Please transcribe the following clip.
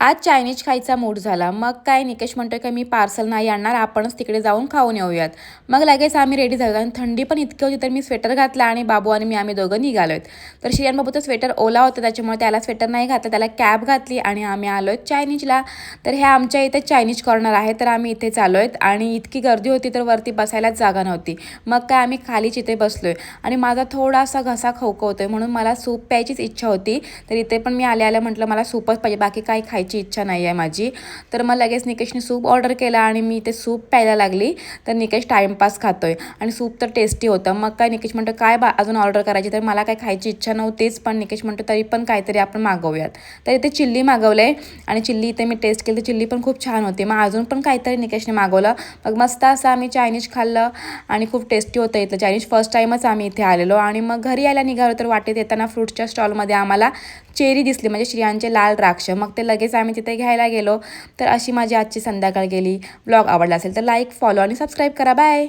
आज चायनीज खायचा मूड झाला. मग काय निकेश म्हणतोय की मी पार्सल नाही आणणार, आपणच तिकडे जाऊन खाऊन येऊयात. मग लगेच आम्ही रेडी झालो आणि थंडी पण इतकी होती तर मी स्वेटर घातला आणि बाबू आणि आम्ही दोघं निघालोत. तर श्रियान बाबूचा स्वेटर ओला होता त्याच्यामुळे त्याला स्वेटर नाही घातलं, त्याला कॅप घातली आणि आम्ही आलोय चायनीजला. तर हे आमच्या इथे चायनीज कॉर्नर आहे, तर आम्ही इथे चाललोय आणि इतकी गर्दी होती तर वरती बसायलाच जागा नव्हती. मग काय आम्ही खालीच इथे बसलोय आणि माझा थोडासा घसा खवखवतोय म्हणून मला सूप प्यायचीच इच्छा होती. तर इथे पण मी आल्या म्हटलं मला सूपच पाहिजे, बाकी काही खायची इच्छा नाही आहे माझी. तर मग लगेच निकेशने सूप ऑर्डर केला आणि मी ते सूप प्यायला लागली. तर निकेश टाईमपास खातोय आणि सूप तर टेस्टी होतं. मग काय निकेश म्हणतो काय अजून ऑर्डर करायची, तर मला काय खायची इच्छा नव्हतीच, पण निकेश म्हणतो तरी पण काहीतरी आपण मागवूयात. तर इथे चिल्ली मागवलंय आणि चिल्ली इथे मी टेस्ट केली तर चिल्ली पण खूप छान होती. मग अजून पण काहीतरी निकेशने मागवलं. मग मस्त असं आम्ही चायनीज खाल्लं आणि खूप टेस्टी होतं इथलं चायनीज. फर्स्ट टाईमच आम्ही इथे आलेलो आणि मग घरी यायला निघालो. तर वाटेत येताना फ्रूटच्या स्टॉलमध्ये आम्हाला चेरी दिसली, म्हणजे श्रियांचे लाल द्राक्ष. मग ते लगेच आम्ही तिथे घ्यायला गेलो. तर अशी माझी आजची संध्याकाळ गेली. ब्लॉग आवडला असेल तर लाईक, फॉलो आणि सबस्क्राईब करा. बाय.